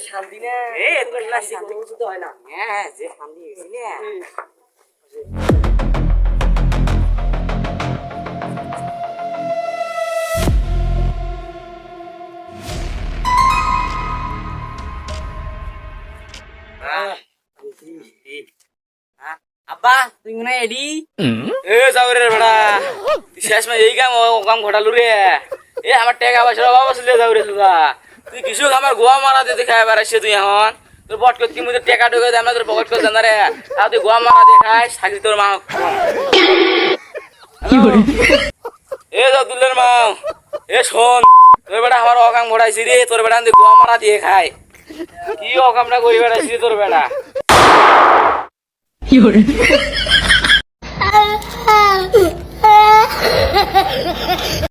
শান্তি না শান্তি হয় না। হ্যাঁ যে শান্তি গেছি না আব্বা তুই মনে হয় এডি এ যাও রে বেড়া তুই শেষ মা এই কাম ঘটালু রে এ আমার টাকা পয়সা বাবা চলে যাও রে সুদা তুই কিছু আমার গোয়া মারা দিতে খাই বেড়াইছে তুই এখন তোর বট করতে মুই টাকা ঢুকে দেয় না তোর পকেট করে জানা রে আর তুই গোয়া মারা দিয়ে খাই সাকি তোর মা এ যাও দুলের মা এ শোন তোর বেটা আমার অকাম ঘটাইছি রে তোর বেটা গোয়া মারা দিয়ে খায় কি অকামটা করি বেড়াইছি তোর বেটা